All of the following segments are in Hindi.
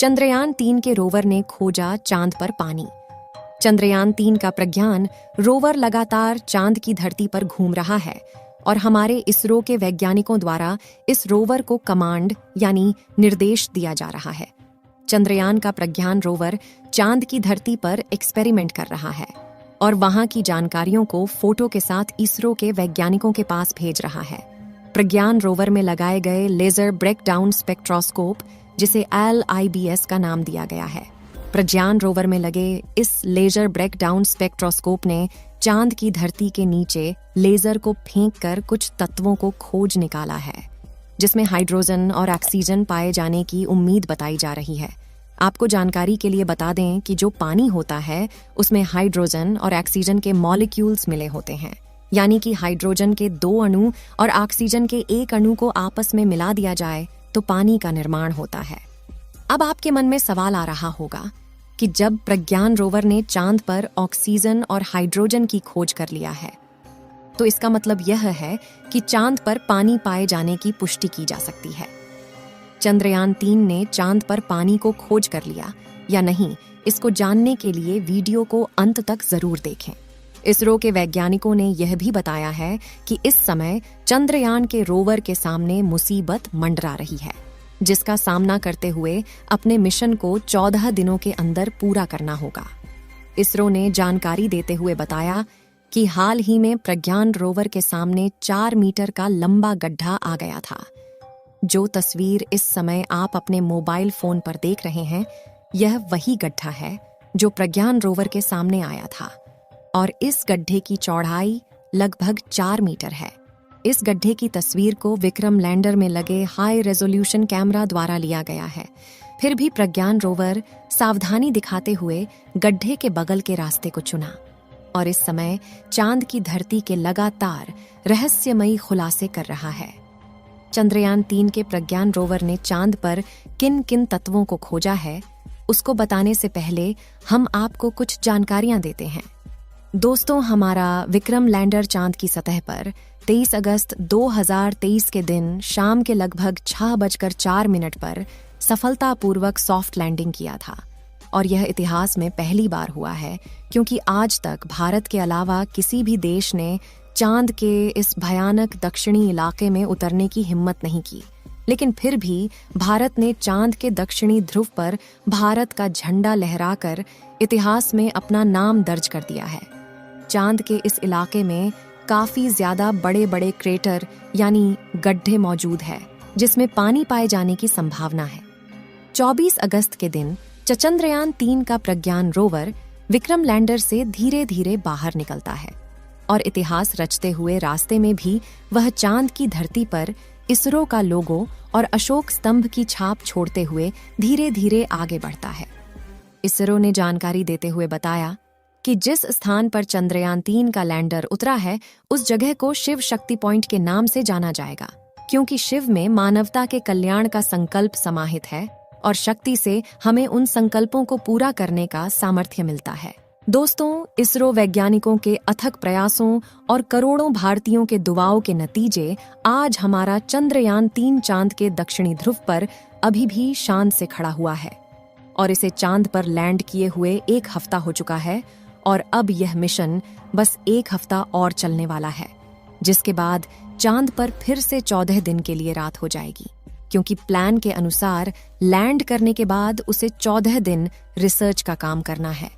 चंद्रयान-3 के रोवर ने खोजा चांद पर पानी। चंद्रयान-3 का प्रज्ञान रोवर लगातार चांद की धरती पर घूम रहा है और हमारे इसरो के वैज्ञानिकों द्वारा इस रोवर को कमांड यानी निर्देश दिया जा रहा है। चंद्रयान का प्रज्ञान रोवर चांद की धरती पर एक्सपेरिमेंट कर रहा है और वहां की जानकारियों को फोटो के साथ इसरो के वैज्ञानिकों के पास भेज रहा है। प्रज्ञान रोवर में लगाए गए लेजर ब्रेकडाउन स्पेक्ट्रोस्कोप, जिसे LIBS का नाम दिया गया है। प्रज्ञान रोवर में लगे इस लेजर ब्रेकडाउन स्पेक्ट्रोस्कोप ने चांद की धरती के नीचे लेजर को फेंककर कुछ तत्वों को खोज निकाला है, जिसमें हाइड्रोजन और ऑक्सीजन पाए जाने की उम्मीद बताई जा रही है। आपको जानकारी के लिए बता दें कि जो पानी होता है उसमें हाइड्रोजन और ऑक्सीजन के मॉलिक्यूल्स मिले होते हैं, यानी कि हाइड्रोजन के 2 अणु और ऑक्सीजन के 1 अणु को आपस में मिला दिया जाए तो पानी का निर्माण होता है। अब आपके मन में सवाल आ रहा होगा कि जब प्रज्ञान रोवर ने चांद पर ऑक्सीजन और हाइड्रोजन की खोज कर लिया है, तो इसका मतलब यह है कि चांद पर पानी पाए जाने की पुष्टि की जा सकती है। चंद्रयान-3 ने चांद पर पानी को खोज कर लिया या नहीं, इसको जानने के लिए वीडियो को अंत तक जरूर देखें। इसरो के वैज्ञानिकों ने यह भी बताया है कि इस समय चंद्रयान के रोवर के सामने मुसीबत मंडरा रही है, जिसका सामना करते हुए अपने मिशन को 14 दिनों के अंदर पूरा करना होगा। इसरो ने जानकारी देते हुए बताया कि हाल ही में प्रज्ञान रोवर के सामने 4 मीटर का लंबा गड्ढा आ गया था। जो तस्वीर इस समय आप अपने मोबाइल फोन पर देख रहे हैं, यह वही गड्ढा है जो प्रज्ञान रोवर के सामने आया था और इस गड्ढे की चौड़ाई लगभग 4 मीटर है। इस गड्ढे की तस्वीर को विक्रम लैंडर में लगे हाई रेजोल्यूशन कैमरा द्वारा लिया गया है। फिर भी प्रज्ञान रोवर सावधानी दिखाते हुए गड्ढे के बगल के रास्ते को चुना और इस समय चांद की धरती के लगातार रहस्यमयी खुलासे कर रहा है। चंद्रयान-3 के प्रज्ञान रोवर ने चांद पर किन किन तत्वों को खोजा है, उसको बताने से पहले हम आपको कुछ जानकारियां देते हैं। दोस्तों, हमारा विक्रम लैंडर चांद की सतह पर 23 अगस्त 2023 के दिन शाम के लगभग 6:04 पर सफलतापूर्वक सॉफ्ट लैंडिंग किया था और यह इतिहास में पहली बार हुआ है, क्योंकि आज तक भारत के अलावा किसी भी देश ने चांद के इस भयानक दक्षिणी इलाके में उतरने की हिम्मत नहीं की। लेकिन फिर भी भारत ने चांद के दक्षिणी ध्रुव पर भारत का झंडा लहराकर इतिहास में अपना नाम दर्ज कर दिया है। चांद के इस इलाके में काफी ज्यादा बड़े बड़े क्रेटर यानी गड्ढे मौजूद है, जिसमें पानी पाए जाने की संभावना है। 24 अगस्त के दिन चंद्रयान-3 का प्रज्ञान रोवर विक्रम लैंडर से धीरे धीरे बाहर निकलता है और इतिहास रचते हुए रास्ते में भी वह चांद की धरती पर इसरो का लोगो और अशोक स्तंभ की छाप छोड़ते हुए धीरे धीरे आगे बढ़ता है। इसरो ने जानकारी देते हुए बताया कि जिस स्थान पर चंद्रयान-3 का लैंडर उतरा है, उस जगह को शिव शक्ति पॉइंट के नाम से जाना जाएगा, क्योंकि शिव में मानवता के कल्याण का संकल्प समाहित है और शक्ति से हमें उन संकल्पों को पूरा करने का सामर्थ्य मिलता है। दोस्तों, इसरो वैज्ञानिकों के अथक प्रयासों और करोड़ों भारतीयों के दुआओं के नतीजे आज हमारा चंद्रयान-3 चांद के दक्षिणी ध्रुव पर अभी भी शान से खड़ा हुआ है और इसे चांद पर लैंड किए हुए 1 हफ्ता हो चुका है और अब यह मिशन बस 1 हफ्ता और चलने वाला है, जिसके बाद चांद पर फिर से 14 दिन के लिए रात हो जाएगी, क्योंकि प्लान के अनुसार लैंड करने के बाद उसे 14 दिन रिसर्च का काम करना है।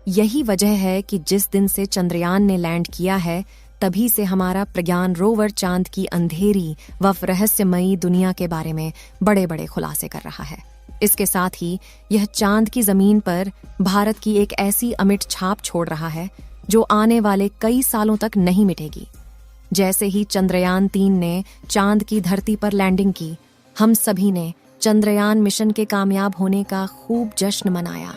यही वजह है कि जिस दिन से चंद्रयान ने लैंड किया है, तभी से हमारा प्रज्ञान रोवर चांद की अंधेरी व रहस्यमयी दुनिया के बारे में बड़े बड़े खुलासे कर रहा है। इसके साथ ही यह चांद की जमीन पर भारत की एक ऐसी अमिट छाप छोड़ रहा है जो आने वाले कई सालों तक नहीं मिटेगी। जैसे ही चंद्रयान-3 ने चांद की धरती पर लैंडिंग की, हम सभी ने चंद्रयान मिशन के कामयाब होने का खूब जश्न मनाया।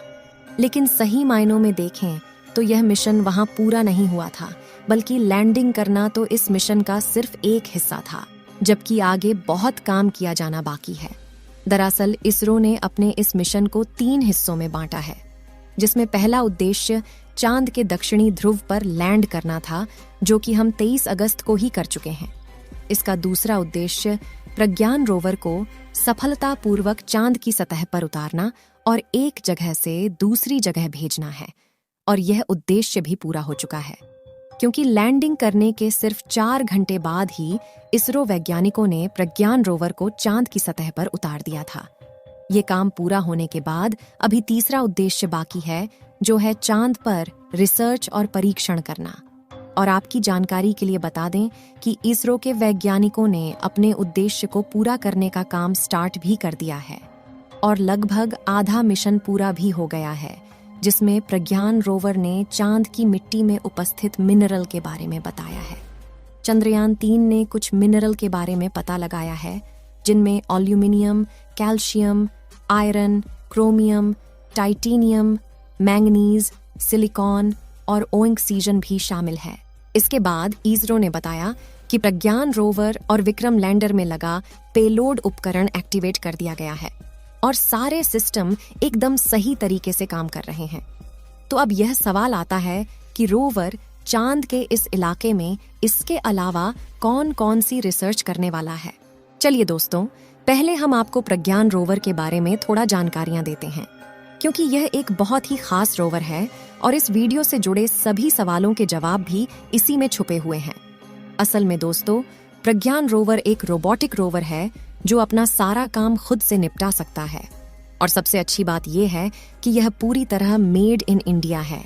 लेकिन सही मायनों में देखें तो यह मिशन वहां पूरा नहीं हुआ था, बल्कि लैंडिंग करना तो इस मिशन का सिर्फ एक हिस्सा था, जबकि आगे बहुत काम किया जाना बाकी है। दरअसल इसरो ने अपने इस मिशन को 3 हिस्सों में बांटा है, जिसमें पहला उद्देश्य चांद के दक्षिणी ध्रुव पर लैंड करना था, जो कि हम 23 अगस्त को ही कर चुके हैं। इसका दूसरा उद्देश्य प्रज्ञान रोवर को सफलतापूर्वक चांद की सतह पर उतारना और एक जगह से दूसरी जगह भेजना है। और यह उद्देश्य भी पूरा हो चुका है, क्योंकि लैंडिंग करने के सिर्फ 4 घंटे बाद ही इसरो वैज्ञानिकों ने प्रज्ञान रोवर को चांद की सतह पर उतार दिया था। ये काम पूरा होने के बाद अभी तीसरा उद्देश्य बाकी है, जो है चांद पर रिसर्च और परीक्षण करना। और आपकी जानकारी के लिए बता दें कि इसरो के वैज्ञानिकों ने अपने उद्देश्य को पूरा करने का काम स्टार्ट भी कर दिया है और लगभग आधा मिशन पूरा भी हो गया है, जिसमें प्रज्ञान रोवर ने चांद की मिट्टी में उपस्थित मिनरल के बारे में बताया है। चंद्रयान 3 ने कुछ मिनरल के बारे में पता लगाया है, जिनमें aluminium, calcium, iron, chromium, titanium, manganese, silicon और ऑक्सीजन भी शामिल है। इसके बाद इसरो ने बताया कि प्रज्ञान रोवर और विक्रम लैंडर में लगा पेलोड उपकरण एक्टिवेट कर दिया गया है और सारे सिस्टम एकदम सही तरीके से काम कर रहे हैं। तो अब यह सवाल आता है कि रोवर चांद के इस इलाके में इसके अलावा कौन कौन सी रिसर्च करने वाला है। चलिए दोस्तों, पहले हम आपको प्रज्ञान रोवर के बारे में थोड़ा जानकारियां देते हैं, क्योंकि यह एक बहुत ही खास रोवर है और इस वीडियो से जुड़े सभी सवालों के जवाब भी इसी में छुपे हुए हैं। असल में दोस्तों, प्रज्ञान रोवर एक रोबोटिक रोवर है जो अपना सारा काम खुद से निपटा सकता है। और सबसे अच्छी बात यह है कि यह पूरी तरह मेड इन इंडिया है,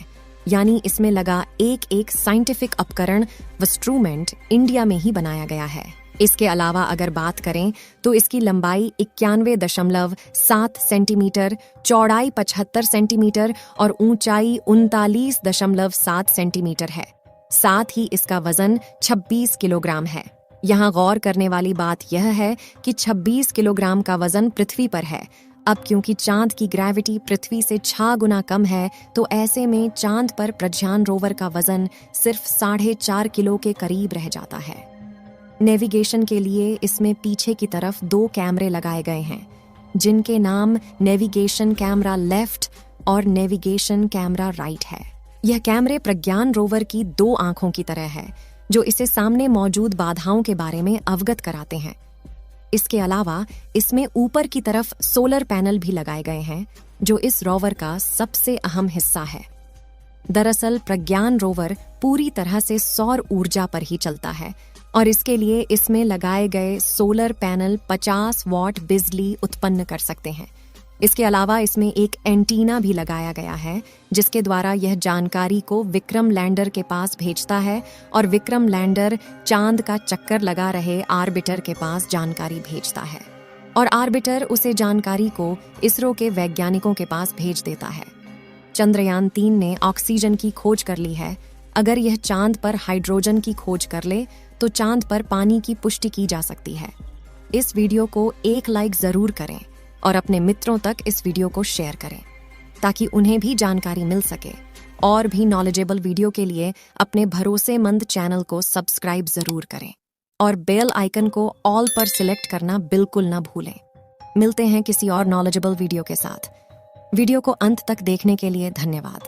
यानी इसमें लगा एक एक साइंटिफिक उपकरण इंस्ट्रूमेंट इंडिया में ही बनाया गया है। इसके अलावा अगर बात करें तो इसकी लंबाई 91.7 सेंटीमीटर, चौड़ाई 75 सेंटीमीटर और ऊंचाई 39.7 सेंटीमीटर है। साथ ही इसका वजन 26 किलोग्राम है। यहाँ गौर करने वाली बात यह है कि 26 किलोग्राम का वजन पृथ्वी पर है। अब क्योंकि चांद की ग्रेविटी पृथ्वी से 6 गुना कम है, तो ऐसे में चांद पर प्रज्ञान रोवर का वजन सिर्फ 4.5 किलो के करीब रह जाता है। नेविगेशन के लिए इसमें पीछे की तरफ 2 कैमरे लगाए गए हैं, जिनके नाम नेविगेशन कैमरा लेफ्ट और नेविगेशन कैमरा राइट है। यह कैमरे प्रज्ञान रोवर की 2 आंखों की तरह है, जो इसे सामने मौजूद बाधाओं के बारे में अवगत कराते हैं। इसके अलावा इसमें ऊपर की तरफ सोलर पैनल भी लगाए गए हैं, जो इस रोवर का सबसे अहम हिस्सा है। दरअसल प्रज्ञान रोवर पूरी तरह से सौर ऊर्जा पर ही चलता है और इसके लिए इसमें लगाए गए सोलर पैनल 50 वॉट बिजली उत्पन्न कर सकते हैं। इसके अलावा इसमें एक एंटीना भी लगाया गया है, जिसके द्वारा यह जानकारी को विक्रम लैंडर के पास भेजता है और विक्रम लैंडर चांद का चक्कर लगा रहे आर्बिटर के पास जानकारी भेजता है और आर्बिटर उसे जानकारी को इसरो के वैज्ञानिकों के पास भेज देता है। चंद्रयान 3 ने ऑक्सीजन की खोज कर ली है। अगर यह चांद पर हाइड्रोजन की खोज कर ले तो चांद पर पानी की पुष्टि की जा सकती है। इस वीडियो को 1 लाइक जरूर करें और अपने मित्रों तक इस वीडियो को शेयर करें, ताकि उन्हें भी जानकारी मिल सके। और भी नॉलेजेबल वीडियो के लिए अपने भरोसेमंद चैनल को सब्सक्राइब जरूर करें और बेल आइकन को ऑल पर सिलेक्ट करना बिल्कुल ना भूलें। मिलते हैं किसी और नॉलेजेबल वीडियो के साथ। वीडियो को अंत तक देखने के लिए धन्यवाद।